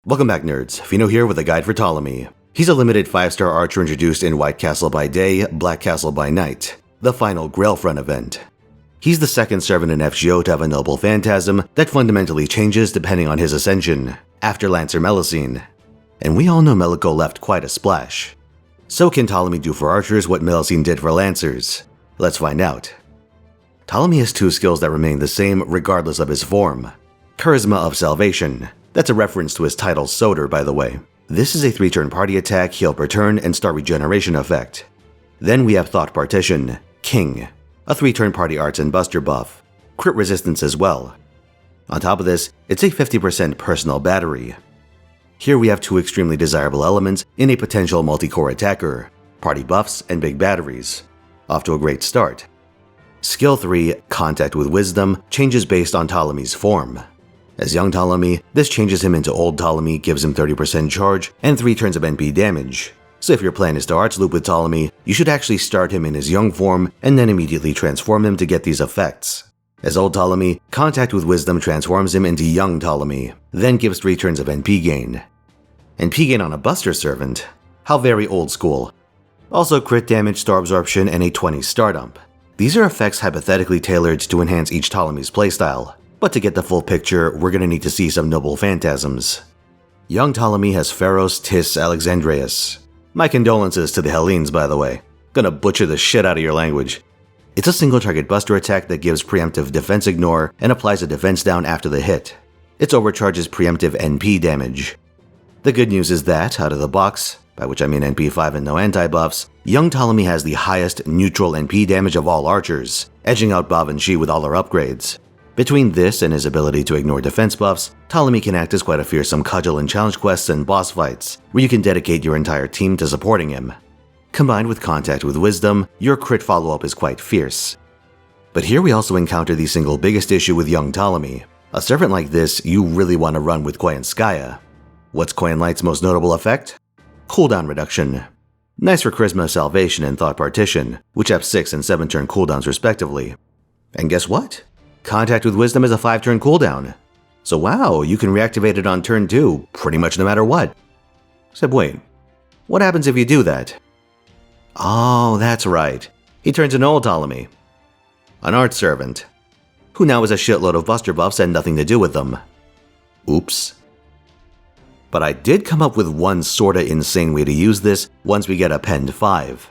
Welcome back, nerds. Fino here with a guide for Ptolemy. He's a limited 5-star archer introduced in White Castle by day, Black Castle by night, the final Grail Front event. He's the second servant in FGO to have a noble phantasm that fundamentally changes depending on his ascension, after Archer Melusine. And we all know Melico left quite a splash. So can Ptolemy do for archers what Melusine did for lancers? Let's find out. Ptolemy has two skills that remain the same regardless of his form. Charisma of Salvation. That's a reference to his title Soter, by the way. This is a 3-turn party attack, heal per turn, and star regeneration effect. Then we have Thought Partition, King, a 3-turn party arts and buster buff, crit resistance as well. On top of this, it's a 50% personal battery. Here we have two extremely desirable elements in a potential multi-core attacker, party buffs and big batteries. Off to a great start. Skill 3, Contact with Wisdom, changes based on Ptolemy's form. As young Ptolemy, this changes him into old Ptolemy, gives him 30% charge and 3 turns of NP damage. So if your plan is to arch loop with Ptolemy, you should actually start him in his young form and then immediately transform him to get these effects. As old Ptolemy, Contact with Wisdom transforms him into young Ptolemy, then gives 3 turns of NP gain. NP gain on a buster servant? How very old school. Also crit damage, star absorption, and a 20 star dump. These are effects hypothetically tailored to enhance each Ptolemy's playstyle. But to get the full picture, we're gonna need to see some noble phantasms. Young Ptolemy has Pharos Tis Alexandrius. My condolences to the Hellenes, by the way. Gonna butcher the shit out of your language. It's a single target buster attack that gives preemptive defense ignore and applies a defense down after the hit. It overcharges preemptive NP damage. The good news is that, out of the box, by which I mean NP 5 and no anti-buffs, young Ptolemy has the highest neutral NP damage of all archers, edging out Bob and She with all her upgrades. Between this and his ability to ignore defense buffs, Ptolemy can act as quite a fearsome cudgel in challenge quests and boss fights, where you can dedicate your entire team to supporting him. Combined with Contact with Wisdom, your crit follow-up is quite fierce. But here we also encounter the single biggest issue with young Ptolemy. A servant like this, you really want to run with Koyanskaya. What's Koyan Light's most notable effect? Cooldown reduction. Nice for Charisma Salvation and Thought Partition, which have 6 and 7 turn cooldowns respectively. And guess what? Contact with Wisdom is a 5-turn cooldown. So wow, you can reactivate it on turn 2, pretty much no matter what. Except wait, what happens if you do that? Oh, that's right. He turns into old Ptolemy. An art servant, who now has a shitload of buster buffs and nothing to do with them. Oops. But I did come up with one sorta insane way to use this once we get a Pend 5.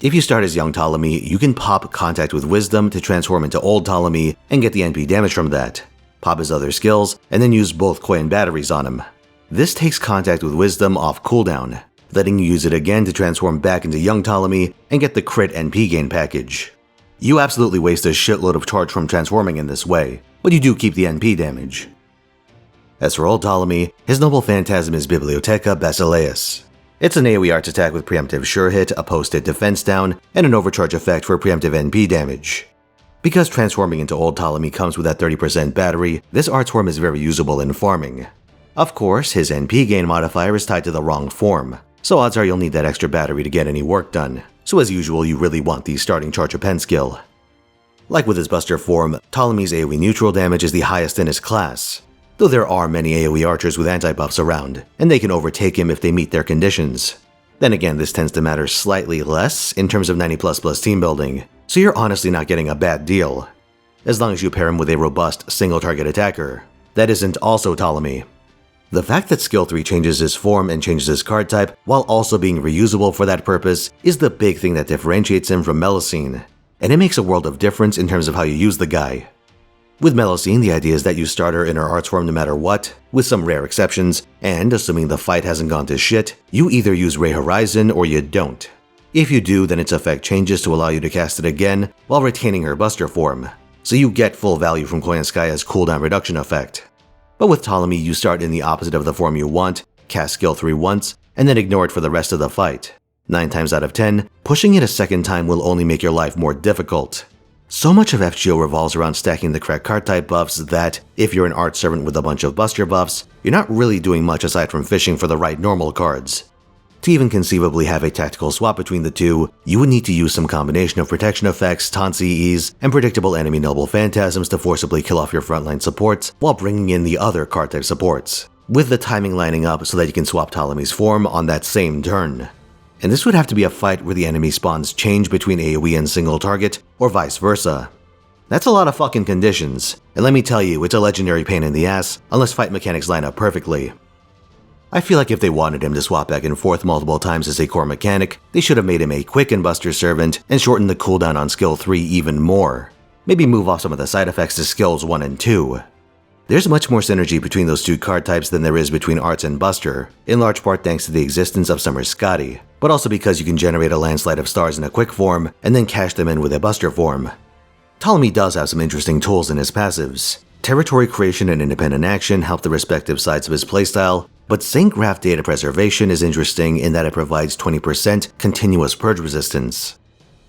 If you start as young Ptolemy, you can pop Contact with Wisdom to transform into old Ptolemy and get the NP damage from that. Pop his other skills, and then use both Koyan batteries on him. This takes Contact with Wisdom off cooldown, letting you use it again to transform back into young Ptolemy and get the crit NP gain package. You absolutely waste a shitload of charge from transforming in this way, but you do keep the NP damage. As for old Ptolemy, his noble phantasm is Bibliotheca Basileus. It's an AoE arts attack with preemptive sure hit, a post-hit defense down, and an overcharge effect for preemptive NP damage. Because transforming into old Ptolemy comes with that 30% battery, this arts form is very usable in farming. Of course, his NP gain modifier is tied to the wrong form, so odds are you'll need that extra battery to get any work done, so as usual you really want the starting Charger Pen skill. Like with his buster form, Ptolemy's AoE neutral damage is the highest in his class. Though there are many AoE archers with anti-buffs around, and they can overtake him if they meet their conditions. Then again, this tends to matter slightly less in terms of 90++ team building, so you're honestly not getting a bad deal. As long as you pair him with a robust single-target attacker. That isn't also Ptolemy. The fact that Skill 3 changes his form and changes his card type while also being reusable for that purpose is the big thing that differentiates him from Melusine, and it makes a world of difference in terms of how you use the guy. With Melusine, the idea is that you start her in her arts form no matter what, with some rare exceptions, and assuming the fight hasn't gone to shit, you either use Ray Horizon or you don't. If you do, then its effect changes to allow you to cast it again while retaining her buster form, so you get full value from Koyanskaya's cooldown reduction effect. But with Ptolemy, you start in the opposite of the form you want, cast Skill 3 once, and then ignore it for the rest of the fight. 9 times out of 10, pushing it a second time will only make your life more difficult. So much of FGO revolves around stacking the correct card type buffs that, if you're an art servant with a bunch of buster buffs, you're not really doing much aside from fishing for the right normal cards. To even conceivably have a tactical swap between the two, you would need to use some combination of protection effects, taunt CEs, and predictable enemy noble phantasms to forcibly kill off your frontline supports while bringing in the other card type supports. with the timing lining up so that you can swap Ptolemy's form on that same turn. And this would have to be a fight where the enemy spawns change between AoE and single target, or vice versa. That's a lot of fucking conditions, and let me tell you, it's a legendary pain in the ass unless fight mechanics line up perfectly. I feel like if they wanted him to swap back and forth multiple times as a core mechanic, they should have made him a Quicken Buster servant and shortened the cooldown on skill 3 even more. Maybe move off some of the side effects to skills 1 and 2. There's much more synergy between those two card types than there is between Arts and Buster, in large part thanks to the existence of Summer Scotty, but also because you can generate a landslide of stars in a quick form and then cash them in with a Buster form. Ptolemy does have some interesting tools in his passives. Territory creation and independent action help the respective sides of his playstyle, but Sync Graph Data Preservation is interesting in that it provides 20% continuous purge resistance.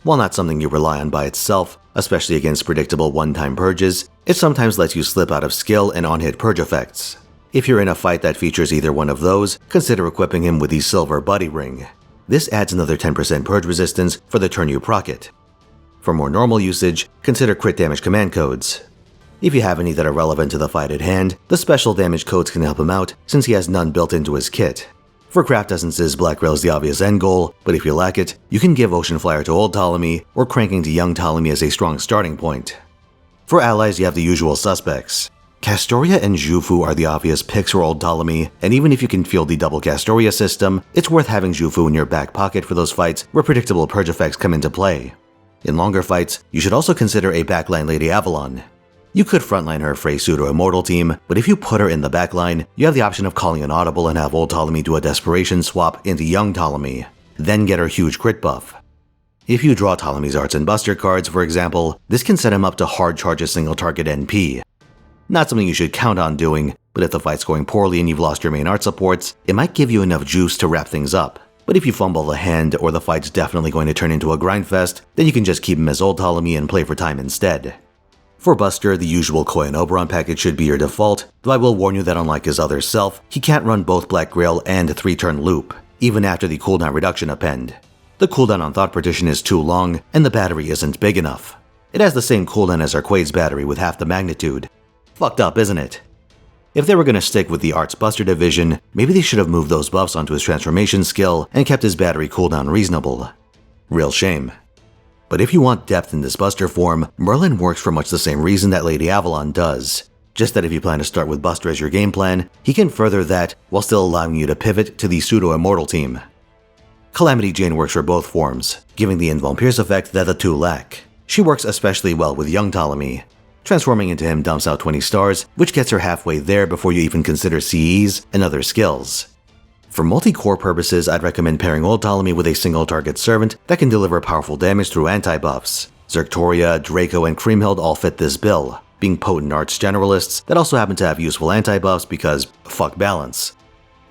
While not something you rely on by itself, especially against predictable one-time purges, it sometimes lets you slip out of skill and on-hit purge effects. If you're in a fight that features either one of those, consider equipping him with the Silver Buddy Ring. This adds another 10% purge resistance for the turn you proc it. For more normal usage, consider crit damage command codes. If you have any that are relevant to the fight at hand, the special damage codes can help him out since he has none built into his kit. For craft essences, Black Rail is the obvious end goal, but if you lack it, you can give Ocean Flyer to old Ptolemy or cranking to young Ptolemy as a strong starting point. For allies, you have the usual suspects. Castoria and Jufu are the obvious picks for old Ptolemy, and even if you can field the double Castoria system, it's worth having Jufu in your back pocket for those fights where predictable purge effects come into play. In longer fights, you should also consider a backline Lady Avalon. You could frontline her for a pseudo-immortal team, but if you put her in the backline, you have the option of calling an audible and have old Ptolemy do a desperation swap into young Ptolemy, then get her huge crit buff. If you draw Ptolemy's Arts and Buster cards, for example, this can set him up to hard charge a single target NP. Not something you should count on doing, but if the fight's going poorly and you've lost your main art supports, it might give you enough juice to wrap things up. But if you fumble the hand or the fight's definitely going to turn into a grindfest, then you can just keep him as old Ptolemy and play for time instead. For Buster, the usual Koi and Oberon package should be your default, though I will warn you that unlike his other self, he can't run both Black Grail and 3-turn loop, even after the cooldown reduction append. The cooldown on Thought Partition is too long, and the battery isn't big enough. It has the same cooldown as Arquade's battery with half the magnitude. Fucked up, isn't it? If they were going to stick with the Arts Buster division, maybe they should have moved those buffs onto his transformation skill and kept his battery cooldown reasonable. Real shame. But if you want depth in this Buster form, Merlin works for much the same reason that Lady Avalon does. Just that if you plan to start with Buster as your game plan, he can further that while still allowing you to pivot to the pseudo-immortal team. Calamity Jane works for both forms, giving the Invuln Pierce effect that the two lack. She works especially well with young Ptolemy. Transforming into him dumps out 20 stars, which gets her halfway there before you even consider CEs and other skills. For multi-core purposes, I'd recommend pairing old Ptolemy with a single target servant that can deliver powerful damage through anti-buffs. Zerctoria, Draco, and Creamhild all fit this bill, being potent arts generalists that also happen to have useful anti-buffs because fuck balance.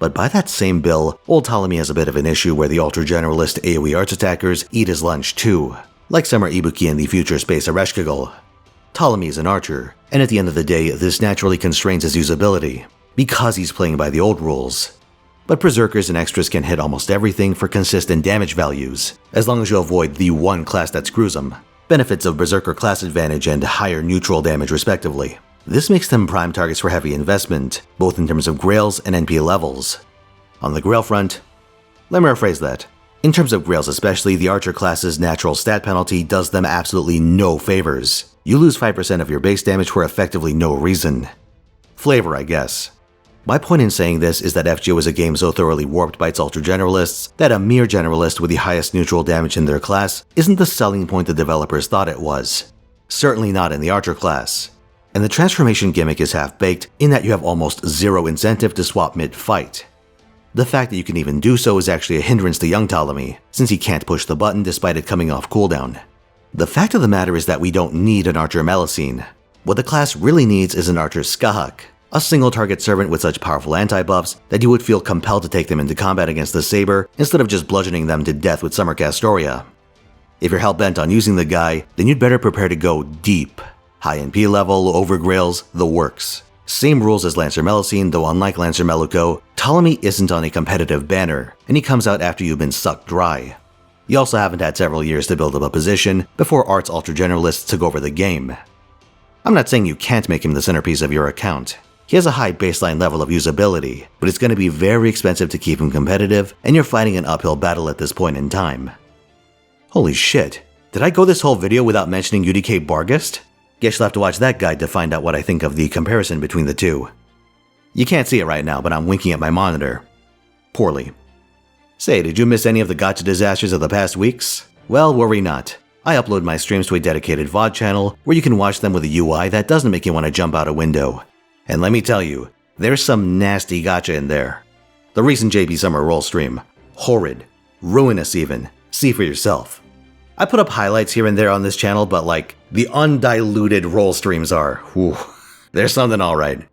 But by that same bill, old Ptolemy has a bit of an issue where the ultra generalist AoE arts attackers eat his lunch too, like Summer Ibuki and the future space Ereshkigal. Ptolemy is an archer, and at the end of the day, this naturally constrains his usability, because he's playing by the old rules. But Berserkers and extras can hit almost everything for consistent damage values, as long as you avoid the one class that screws them. Benefits of Berserker class advantage and higher neutral damage respectively. This makes them prime targets for heavy investment, both in terms of Grails and NP levels. On the Grail front, let me rephrase that. In terms of Grails especially, the Archer class's natural stat penalty does them absolutely no favors. You lose 5% of your base damage for effectively no reason. Flavor, I guess. My point in saying this is that FGO is a game so thoroughly warped by its ultra generalists that a mere generalist with the highest neutral damage in their class isn't the selling point the developers thought it was. Certainly not in the Archer class. And the transformation gimmick is half-baked in that you have almost zero incentive to swap mid-fight. The fact that you can even do so is actually a hindrance to young Ptolemy, since he can't push the button despite it coming off cooldown. The fact of the matter is that we don't need an Archer Melusine. What the class really needs is an Archer Skahak, a single target servant with such powerful anti-buffs that you would feel compelled to take them into combat against the Saber instead of just bludgeoning them to death with Summer Castoria. If you're hell-bent on using the guy, then you'd better prepare to go deep. High NP level, over Grails, the works. Same rules as Lancer Melusine, though unlike Lancer Meluco, Ptolemy isn't on a competitive banner, and he comes out after you've been sucked dry. You also haven't had several years to build up a position before Arts Ultra Generalists took over the game. I'm not saying you can't make him the centerpiece of your account. He has a high baseline level of usability, but it's going to be very expensive to keep him competitive, and you're fighting an uphill battle at this point in time. Holy shit, did I go this whole video without mentioning UDK Barghest? Guess you'll have to watch that guide to find out what I think of the comparison between the two. You can't see it right now, but I'm winking at my monitor. Poorly. Say, did you miss any of the gacha disasters of the past weeks? Well, worry not. I upload my streams to a dedicated VOD channel where you can watch them with a UI that doesn't make you want to jump out a window. And let me tell you, there's some nasty gacha in there. The recent JB Summer roll stream. Horrid. Ruinous even. See for yourself. I put up highlights here and there on this channel, but like, the undiluted roll streams are, whew, there's something alright.